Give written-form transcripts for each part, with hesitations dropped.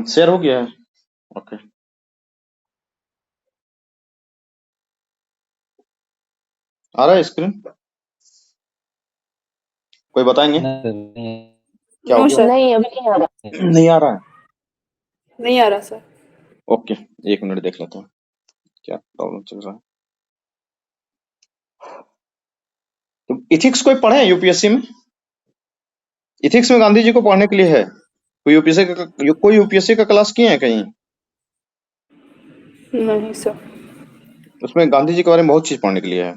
Share हो गया है। ओके। आ रहा है स्क्रीन? कोई बताएंगे नहीं क्या हो नो गया? सर, नहीं, अभी नहीं आ रहा। नहीं आ रहा है। नहीं आ रहा सर। ओके, एक मिनट देख लेता हूँ क्या प्रॉब्लम चल रहा है। तो इथिक्स कोई पढ़े हैं यूपीएससी में? इथिक्स में गांधी जी को पढ़ने के लिए है। कोई यूपीएससी का क्लास किए हैं कहीं? नहीं सर। उसमें गांधी जी के बारे में बहुत चीज पढ़ने के लिए है।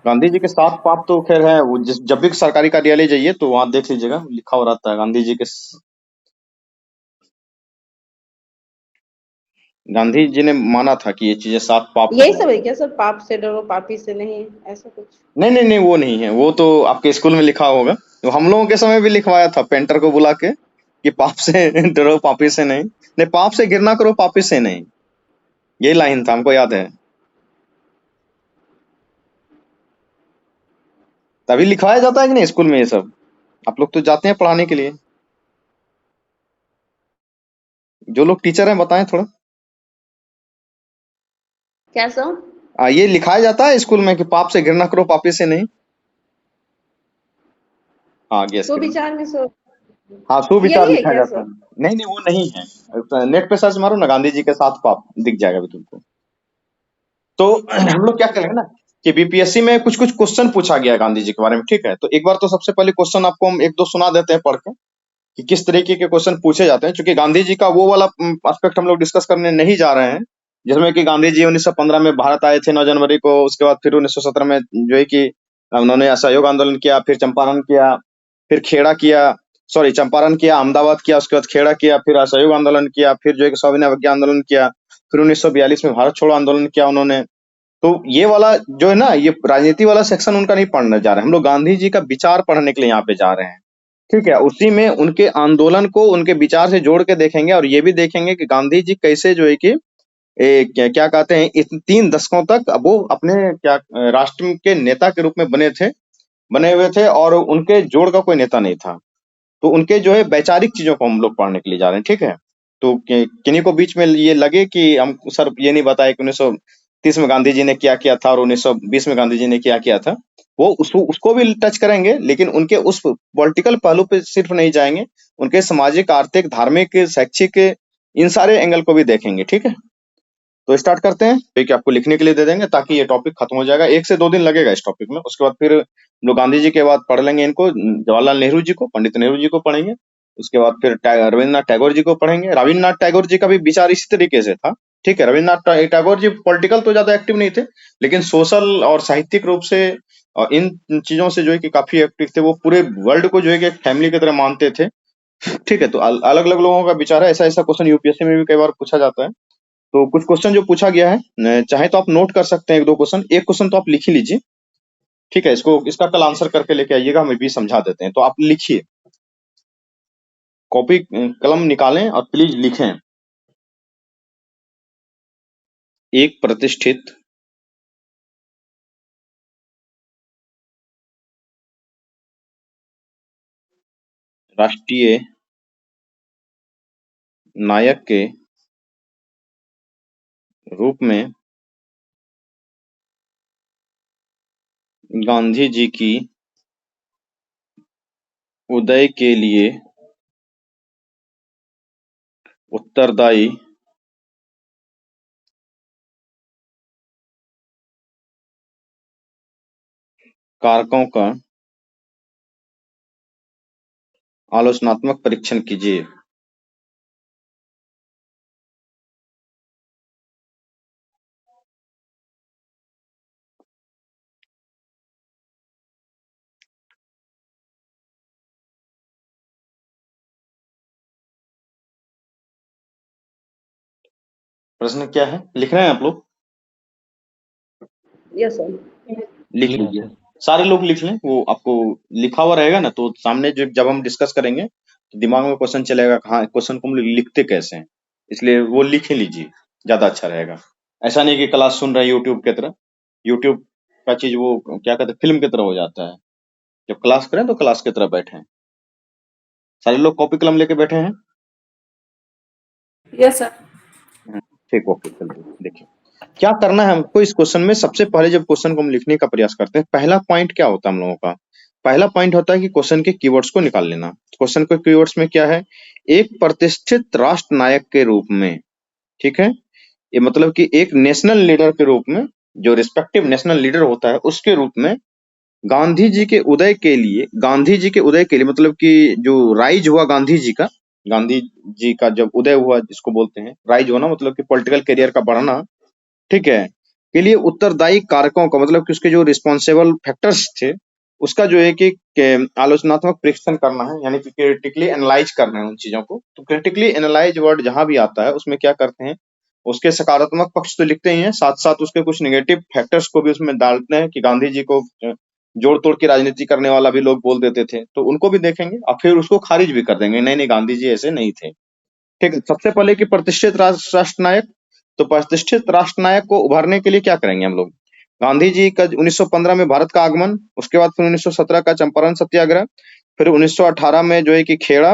गांधी जी के 7 पाप तो खैर है, वो जब भी सरकारी कार्यालय जाइए तो वहां देख लीजिएगा, लिखा हो रहता है गांधी जी के। गांधी जी ने माना था कि ये चीजें 7 पाप यही हैं। सब है क्या सर? पाप से डरो, पापी से नहीं, ऐसा कुछ? नहीं नहीं नहीं, वो नहीं है। वो तो आपके स्कूल में लिखा होगा। तो हम लोगों के समय भी लिखवाया था पेंटर को बुला के कि पाप से डरो, पापी से नहीं। नहीं, पाप से घृणा करो, पापी से नहीं। ये लाइन था, हमको याद है। तभी लिखवाया जाता है कि नहीं स्कूल में ये सब? आप लोग तो जाते हैं पढ़ाने के लिए। जो लोग टीचर हैं बताएं थोड़ा। क्या सर? ये लिखाया जाता है स्कूल में कि पाप से घृणा करो, पापी से नहीं। हाँ, गेस करिए। सुविचार में सर हाँ, सुविचार यही है लिखा क्या जाता है। सर? नहीं नहीं, वो नहीं है। नेट पे सर्च मारो ना, गांधी जी के 7 पाप दिख जाएगा अभी तुमको। तो हम लोग क्या करेंगे ना कि बीपीएससी में कुछ कुछ क्वेश्चन पूछा गया है गांधी जी के बारे में, ठीक है? तो एक बार तो सबसे पहले क्वेश्चन आपको हम एक दो सुना देते हैं पढ़ के कि किस तरीके के क्वेश्चन पूछे जाते हैं, क्योंकि गांधी जी का वो वाला एस्पेक्ट हम लोग डिस्कस करने नहीं जा रहे हैं जिसमें कि गांधी जी 1915 में भारत आए थे 9 जनवरी को। उसके बाद फिर 1917 में जो है कि उन्होंने असहयोग आंदोलन किया, फिर चंपारण किया, फिर खेड़ा किया। सॉरी, चंपारण किया, अहमदाबाद किया, उसके बाद खेड़ा किया, फिर असहयोग आंदोलन किया, फिर जो है कि सविनय अवज्ञा आंदोलन किया, फिर 1942 में भारत छोड़ो आंदोलन किया उन्होंने। तो ये वाला जो है ना, ये राजनीति वाला सेक्शन उनका नहीं पढ़ने जा रहे हैं हम लोग, गांधी जी का विचार पढ़ने के लिए यहाँ पे जा रहे हैं। ठीक है, उसी में उनके आंदोलन को उनके विचार से जोड़ के देखेंगे और ये भी देखेंगे कि गांधी जी कैसे जो है कि क्या कहते हैं, इस 3 दशकों तक वो अपने क्या राष्ट्र के नेता के रूप में बने हुए थे और उनके जोड़ का कोई नेता नहीं था। तो उनके जो है वैचारिक चीजों को हम लोग पढ़ने के लिए जा रहे हैं, ठीक है? तो किन्हीं को बीच में ये लगे कि हम सर ये नहीं बताए कि 1930 में गांधी जी ने क्या किया था और 1920 में गांधी जी ने क्या किया था, वो उसको भी टच करेंगे, लेकिन उनके उस पॉलिटिकल पहलू पे सिर्फ नहीं जाएंगे, उनके सामाजिक, आर्थिक, धार्मिक, शैक्षिक, इन सारे एंगल को भी देखेंगे, ठीक है? तो स्टार्ट करते हैं। ठीक है, आपको लिखने के लिए दे देंगे ताकि ये टॉपिक खत्म हो जाएगा। 1 से 2 दिन लगेगा इस टॉपिक में। उसके बाद फिर हम लोग गांधी जी के बाद पढ़ लेंगे इनको, जवाहरलाल नेहरू जी को, पंडित नेहरू जी को पढ़ेंगे। उसके बाद फिर रविन्द्रनाथ टैगोर जी को पढ़ेंगे। रविन्द्रनाथ टैगोर जी का भी विचार इसी तरीके से था, ठीक है? रविन्द्रनाथ टैगोर जी पॉलिटिकल तो ज्यादा एक्टिव नहीं थे, लेकिन सोशल और साहित्यिक रूप से इन चीजों से जो है कि काफी एक्टिव थे। वो पूरे वर्ल्ड को जो है कि एक फैमिली की तरह मानते थे, ठीक है? तो अलग अलग लोगों का विचार है। ऐसा ऐसा क्वेश्चन यूपीएससी में भी कई बार पूछा जाता है। तो कुछ क्वेश्चन जो पूछा गया है, चाहे तो आप नोट कर सकते हैं 1 2 क्वेश्चन। एक क्वेश्चन तो आप लिख ही लीजिए, ठीक है? इसका कल आंसर करके लेके आइएगा, हम भी समझा देते हैं। तो आप लिखिए, कॉपी कलम निकालें और प्लीज लिखें। एक प्रतिष्ठित राष्ट्रीय नायक के रूप में गांधी जी की उदय के लिए उत्तरदायी कारकों का आलोचनात्मक परीक्षण कीजिए। प्रश्न क्या है, लिख रहे हैं आप लोग? Yes sir. लिख लीजिए, सारे लोग लिख लें। वो आपको लिखा हुआ रहेगा ना, तो सामने जब हम डिस्कस करेंगे तो दिमाग में क्वेश्चन चलेगा, हाँ क्वेश्चन को हम लोग लिखते कैसे हैं, इसलिए वो लिख ही लीजिए, ज्यादा अच्छा रहेगा। ऐसा नहीं कि क्लास सुन रहे हैं यूट्यूब की तरह। यूट्यूब का चीज वो क्या कहते हैं, फिल्म की तरह हो जाता है। जब क्लास करें तो क्लास की तरह बैठे। सारे लोग कॉपी कलम लेके बैठे हैं? Yes sir. ठीक, ओके, चलिए देखिए क्या करना है हमको इस क्वेश्चन में। सबसे पहले जब क्वेश्चन को हम लिखने का प्रयास करते हैं, पहला पॉइंट क्या होता है हम लोगों का? पहला पॉइंट होता है कि क्वेश्चन के कीवर्ड्स को निकाल लेना। क्वेश्चन के कीवर्ड्स में क्या है? एक प्रतिष्ठित राष्ट्र नायक के रूप में, ठीक है, ये मतलब कि एक नेशनल लीडर के रूप में, जो रिस्पेक्टिव नेशनल लीडर होता है उसके रूप में गांधी जी के उदय के लिए मतलब कि जो राइज हुआ गांधी जी का जब उदय हुआ, जिसको बोलते हैं राइज होना, मतलब कि पॉलिटिकल करियर का बढ़ना, ठीक है, के लिए उत्तरदायी कारकों का मतलब कि उसके जो रिस्पॉन्सिबल फैक्टर्स थे, उसका जो है कि आलोचनात्मक परीक्षण करना है, यानी कि क्रिटिकली एनालाइज करना है उन चीजों को। तो क्रिटिकली एनालाइज वर्ड जहां भी आता है उसमें क्या करते हैं, उसके सकारात्मक पक्ष तो लिखते ही हैं, साथ साथ उसके कुछ नेगेटिव फैक्टर्स को भी उसमें डालते हैं कि गांधी जी को जोड़ तोड़ की राजनीति करने वाला भी लोग बोल देते थे, तो उनको भी देखेंगे और फिर उसको खारिज भी कर देंगे, नहीं नहीं गांधी जी ऐसे नहीं थे। ठीक है, सबसे पहले कि प्रतिष्ठित राष्ट्र नायक, तो प्रतिष्ठित राष्ट्र नायक को उभारने के लिए क्या करेंगे हम लोग? गांधी जी का 1915 में भारत का आगमन, उसके बाद फिर 1917 का चंपारण सत्याग्रह, फिर 1918 में जो है कि खेड़ा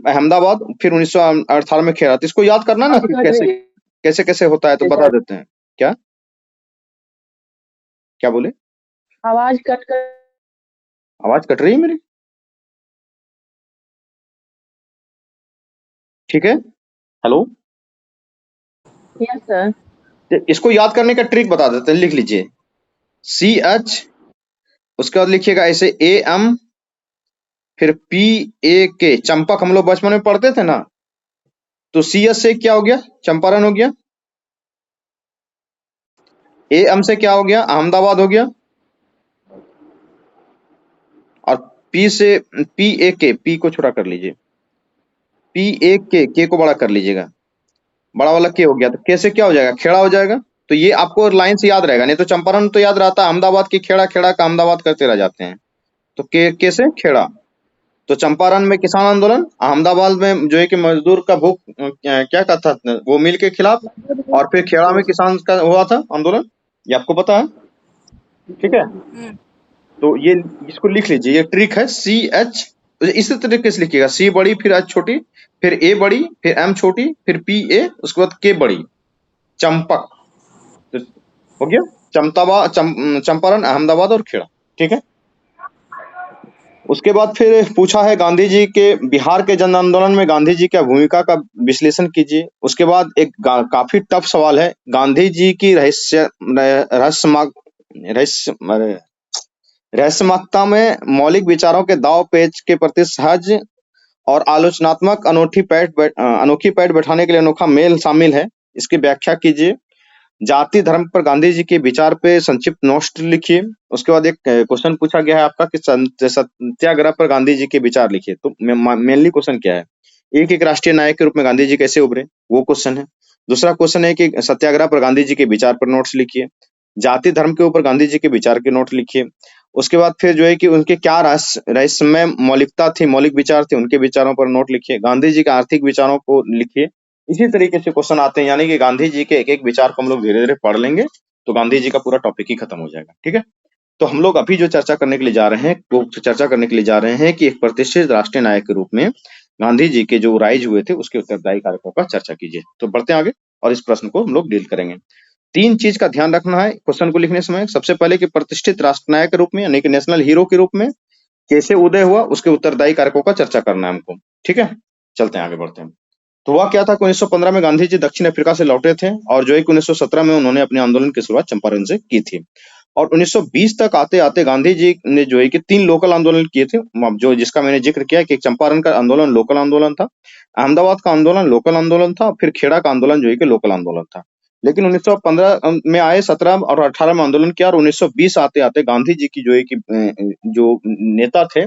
अहमदाबाद, फिर 1918 में खेड़ा। तो इसको याद करना ना कि कैसे कैसे कैसे होता है, तो बता देते हैं। क्या क्या बोले? आवाज कट कर। आवाज कट रही है मेरी? ठीक है, हेलो। Yes sir. तो इसको याद करने का ट्रिक बता देते हैं, लिख लीजिए CH, उसके बाद लिखिएगा ऐसे AM, फिर PAK, चंपक हम लोग बचपन में पढ़ते थे ना, तो CS से क्या हो गया? चंपारण हो गया। AM से क्या हो गया? अहमदाबाद हो गया। और P से PAK, P को छोटा कर लीजिए, PAK, K को बड़ा कर लीजिएगा, बड़ा वाला K हो गया, तो K से क्या हो जाएगा? खेड़ा हो जाएगा। तो ये आपको लाइन से याद रहेगा, नहीं तो चंपारण तो याद रहता है, अहमदाबाद की खेड़ा, खेड़ा का अहमदाबाद करते रह जाते हैं। तो K से खेड़ा। तो चंपारण में किसान आंदोलन, अहमदाबाद में जो है कि मजदूर का भूख क्या कहता था वो मिल के खिलाफ, और फिर खेड़ा में किसान का हुआ था आंदोलन, ये आपको पता है। ठीक है, तो ये इसको लिख लीजिए, ये ट्रिक है CH। इसी तरीके से लिखिएगा, C बड़ी, फिर H छोटी, फिर A बड़ी, फिर M छोटी, फिर PA, उसके बाद K बड़ी, चंपक। तो हो गया चंपारण, अहमदाबाद और खेड़ा। ठीक है, उसके बाद फिर पूछा है गांधी जी के बिहार के जन आंदोलन में गांधी जी की भूमिका का विश्लेषण कीजिए। उसके बाद एक काफी टफ सवाल है, गांधी जी की रहस्यमयता में मौलिक विचारों के दाव पेच के प्रति सहज और आलोचनात्मक अनोखी पैठ बैठाने के लिए अनोखा मेल शामिल है, इसकी व्याख्या कीजिए। जाति धर्म पर गांधी जी के विचार पे संक्षिप्त नोट्स लिखिए। उसके बाद एक क्वेश्चन पूछा गया है आपका कि सत्याग्रह पर गांधी जी के विचार लिखिए। तो मेनली क्वेश्चन क्या है, एक राष्ट्रीय नायक के रूप में गांधी जी कैसे उभरे, वो क्वेश्चन है। दूसरा क्वेश्चन है कि सत्याग्रह पर गांधी जी के विचार पर नोट्स लिखिए। जाति धर्म के ऊपर गांधी जी के विचार के नोट लिखिए। उसके बाद फिर जो है कि उनके क्या रहस्यमय मौलिकता थी, मौलिक विचार थे, उनके विचारों पर नोट लिखिए। गांधी जी के आर्थिक विचारों को लिखिए। इसी तरीके से क्वेश्चन आते हैं, यानी कि गांधी जी के एक एक विचार को हम लोग धीरे धीरे पढ़ लेंगे तो गांधी जी का पूरा टॉपिक ही खत्म हो जाएगा। ठीक है, तो हम लोग अभी जो चर्चा करने के लिए जा रहे हैं, वो चर्चा करने के लिए जा रहे हैं कि एक प्रतिष्ठित राष्ट्रीय नायक के रूप में गांधी जी के जो राइज हुए थे उसके उत्तरदायी कारकों का चर्चा कीजिए। तो बढ़ते हैं आगे और इस प्रश्न को हम लोग डील करेंगे। 3 चीज का ध्यान रखना है क्वेश्चन को लिखने समय। सबसे पहले कि प्रतिष्ठित राष्ट्र नायक के रूप में, यानी कि नेशनल हीरो के रूप में कैसे उदय हुआ, उसके उत्तरदायी कारकों का चर्चा करना है हमको। ठीक है, चलते हैं आगे, बढ़ते हैं। तो हुआ क्या था कि 1915 में गांधी जी दक्षिण अफ्रीका से लौटे थे और जो है कि 1917 में उन्होंने अपने आंदोलन की शुरुआत चंपारण से की थी। और 1920 तक आते आते गांधी जी ने जो है कि 3 लोकल आंदोलन किए थे, जो जिसका मैंने जिक्र किया कि चंपारण का आंदोलन लोकल आंदोलन था, अहमदाबाद का आंदोलन लोकल आंदोलन था, फिर खेड़ा का आंदोलन जो है कि लोकल आंदोलन था। लेकिन 1915 में आए, 17 और 18 में आंदोलन किया, और 1920 आते आते गांधी जी की जो है कि जो नेता थे,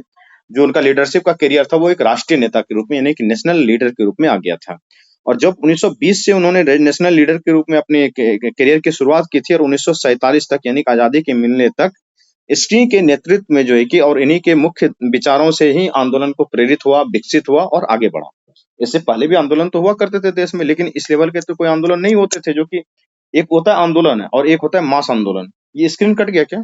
जो उनका लीडरशिप का करियर था, वो एक राष्ट्रीय नेता के रूप में, यानी कि नेशनल लीडर के रूप में आ गया था। और जब 1920 से उन्होंने नेशनल लीडर के रूप में अपने करियर की शुरुआत की थी, और 1947 तक यानी कि आजादी के मिलने तक इसी के नेतृत्व में जो है कि और इन्हीं के मुख्य विचारों से ही आंदोलन को प्रेरित हुआ, विकसित हुआ और आगे बढ़ा। इससे पहले भी आंदोलन तो हुआ करते थे देश में, लेकिन इस लेवल के तो कोई आंदोलन नहीं होते थे, जो कि एक होता है आंदोलन है और एक होता है मास आंदोलन। ये स्क्रीन कट गया क्या?